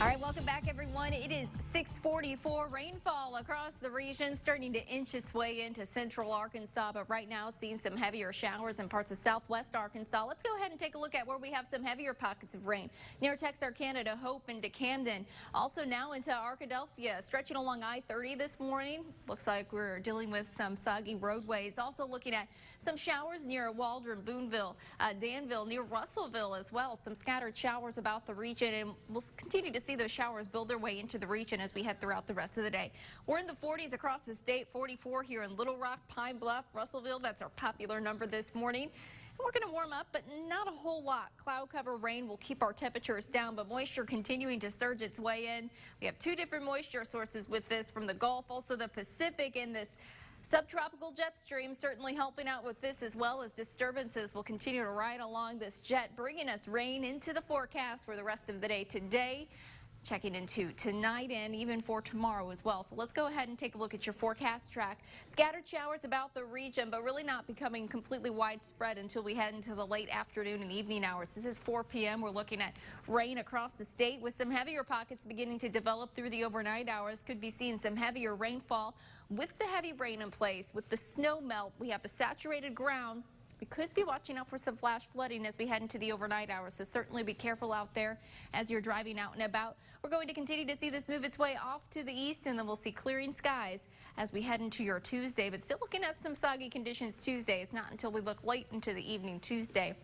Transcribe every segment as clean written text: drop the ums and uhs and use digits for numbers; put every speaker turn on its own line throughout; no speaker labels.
All right, welcome back, everyone. It is 6:44. Rainfall across the region starting to inch its way into central Arkansas, but right now seeing some heavier showers in parts of southwest Arkansas. Let's go ahead and take a look at where we have some heavier pockets of rain near Texarkana to Hope and to Camden. Also now into Arkadelphia, stretching along I-30 this morning. Looks like we're dealing with some soggy roadways. Also looking at some showers near Waldron, Boonville, Danville, near Russellville as well. Some scattered showers about the region, and we'll continue to see those showers build their way into the region as we head throughout the rest of the day. We're in the 40s across the state, 44 here in Little Rock, Pine Bluff, Russellville. That's our popular number this morning. We're going to warm up, but not a whole lot. Cloud cover rain will keep our temperatures down, but moisture continuing to surge its way in. We have two different moisture sources with this from the Gulf, also the Pacific, and this subtropical jet stream certainly helping out with this, as well as disturbances will continue to ride along this jet, bringing us rain into the forecast for the rest of the day today. Checking into tonight and even for tomorrow as well. So let's go ahead and take a look at your forecast track. Scattered showers about the region, but really not becoming completely widespread until we head into the late afternoon and evening hours. This is 4 p.m. We're looking at rain across the state with some heavier pockets beginning to develop through the overnight hours. Could be seeing some heavier rainfall with the heavy rain in place. With the snow melt, we have the saturated ground. We could be watching out for some flash flooding as we head into the overnight hours, so certainly be careful out there as you're driving out and about. We're going to continue to see this move its way off to the east, and then we'll see clearing skies as we head into your Tuesday, but still looking at some soggy conditions Tuesday. It's not until we look late into the evening Tuesday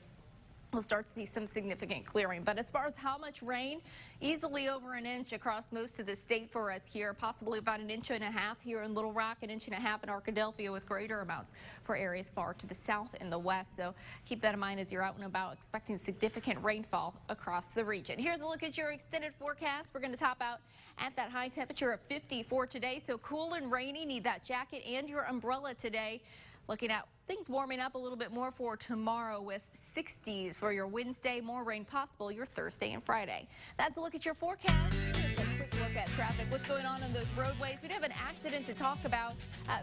we'll start to see some significant clearing. But as far as how much rain, easily over an inch across most of the state for us here, possibly about 1.5 inches here in Little Rock, 1.5 inches in Arkadelphia, with greater amounts for areas far to the south and the west. So keep that in mind as you're out and about, expecting significant rainfall across the region. Here's a look at your extended forecast. We're going to top out at that high temperature of 50 for today. So cool and rainy, need that jacket and your umbrella today. Looking at things warming up a little bit more for tomorrow with 60s for your Wednesday, more rain possible your Thursday and Friday. That's a look at your forecast. Here's a quick look at traffic. What's going on those roadways? We do have an accident to talk about.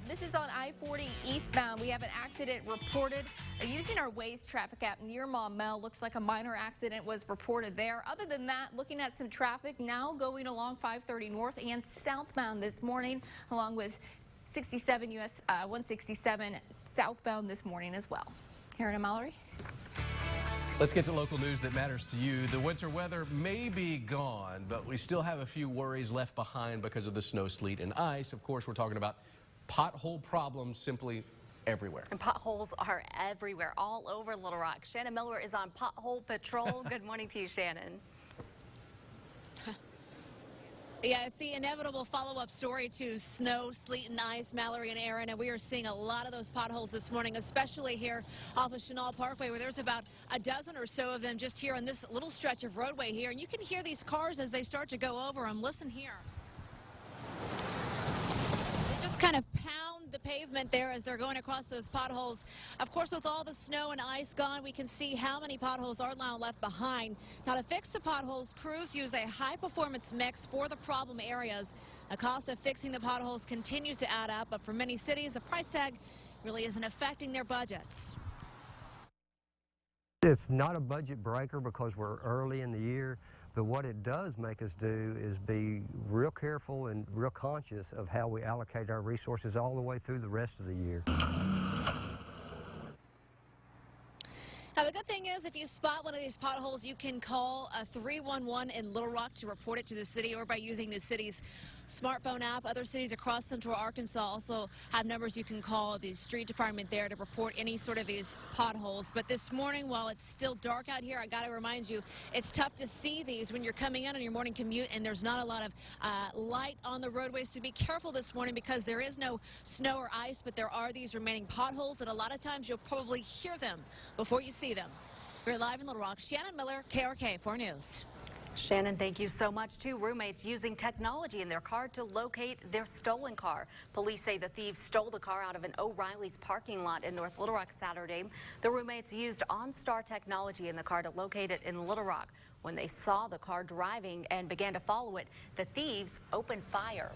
This is on I-40 eastbound. We have an accident reported using our Waze traffic app near Maumelle. Looks like a minor accident was reported there. Other than that, looking at some traffic now going along 530 north and southbound this morning, along with 67 US 167 southbound this morning as well. Aaron and Mallory.
Let's get to local news that matters to you. The winter weather may be gone, but we still have a few worries left behind because of the snow, sleet, and ice. Of course, we're talking about pothole problems simply everywhere.
And potholes are everywhere, all over Little Rock. Shannon Miller is on Pothole Patrol. Good morning to you, Shannon.
Yeah, it's the inevitable follow-up story to snow, sleet, and ice, Mallory and Aaron, and we are seeing a lot of those potholes this morning, especially here off of Chenal Parkway, where there's about a dozen or so of them just here on this little stretch of roadway here, and you can hear these cars as they start to go over them. Listen here. They just kind of pound the pavement there as they're going across those potholes. Of course, with all the snow and ice gone, we can see how many potholes are now left behind. Now, to fix the potholes, crews use a high-performance mix for the problem areas. The cost of fixing the potholes continues to add up, but for many cities, the price tag really isn't affecting their budgets.
It's not a budget breaker because we're early in the year, but what it does make us do is be real careful and real conscious of how we allocate our resources all the way through the rest of the year.
Now, the good thing is, if you spot one of these potholes, you can call 311 in Little Rock to report it to the city, or by using the city's smartphone app. Other cities across central Arkansas also have numbers you can call the street department there to report any sort of these potholes. But this morning, while it's still dark out here, I got to remind you, it's tough to see these when you're coming in on your morning commute, and there's not a lot of light on the roadways. So be careful this morning because there is no snow or ice, but there are these remaining potholes, and a lot of times you'll probably hear them before you see them. We're live in Little Rock. Shannon Miller, KRK 4 News.
Shannon, thank you so much. Two roommates using technology in their car to locate their stolen car. Police say the thieves stole the car out of an O'Reilly's parking lot in North Little Rock Saturday. The roommates used OnStar technology in the car to locate it in Little Rock. When they saw the car driving and began to follow it, the thieves opened fire.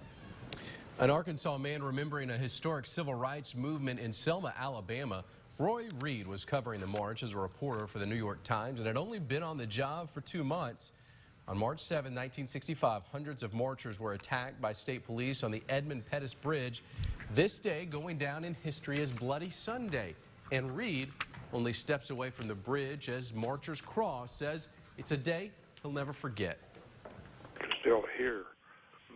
An Arkansas man remembering a historic civil rights movement in Selma, Alabama. Roy Reed was covering the march as a reporter for the New York Times and had only been on the job for 2 months. On March 7, 1965, hundreds of marchers were attacked by state police on the Edmund Pettus Bridge. This day going down in history as Bloody Sunday. And Reed, only steps away from the bridge as marchers cross, says it's a day he'll never forget.
You can still hear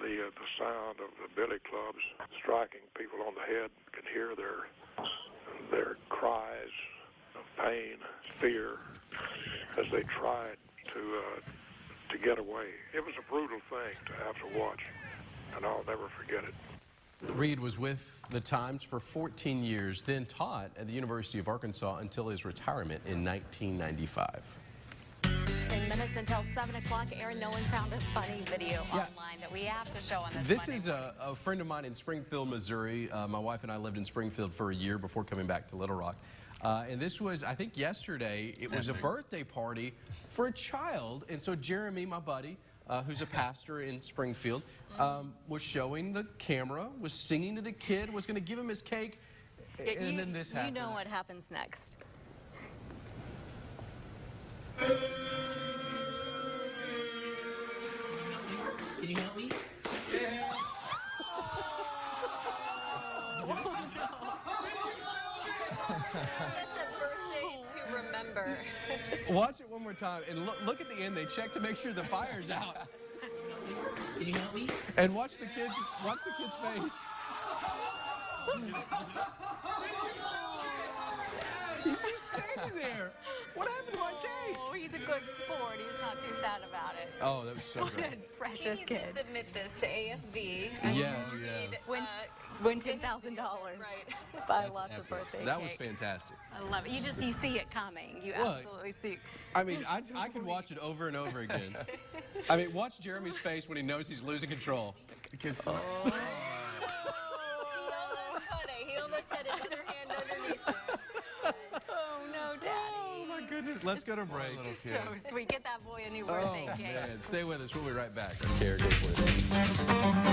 the sound of the billy clubs striking people on the head. You can hear their cries of pain, fear, as they tried to get away. It was a brutal thing to have to watch, and I'll never forget it.
Reed was with the Times for 14 years, then taught at the University of Arkansas until his retirement in 1995.
10 minutes until 7 o'clock. Aaron Nolan found a funny video online that we have to show on
This
Monday
is a friend of mine in Springfield, Missouri. My wife and I lived in Springfield for a year before coming back to Little Rock. And this was, I think yesterday, it was a birthday party for a child. And so Jeremy, my buddy, who's a pastor in Springfield, was showing the camera, was singing to the kid, was going to give him his cake, and then this happened.
You know what happens next.
Can you help me?
That's a birthday to remember.
Watch it one more time, and look at the end. They check to make sure the fire's out.
Can you help me?
And watch the kid's face. He's just standing there. What happened to my cake?
Oh, he's a good sport. He's not too sad about it.
Oh, that was so
What
great.
a precious
He needs
kid.
to submit this to AFV.
Yes,
Reed,
yes.
Win $10,000.
Right.
Buy lots of birthday
That was
cake.
fantastic.
I love it. You see it coming. You
Well,
absolutely see.
I mean, I could watch it over and over again. I mean, watch Jeremy's face when he knows he's losing control.
He almost caught it. He almost had his other hand underneath it.
Oh no, Daddy.
Oh my goodness. Let's go to break.
So sweet. Get that boy a new birthday
Oh
cake.
man, stay with us. We'll be right back. Caregivers.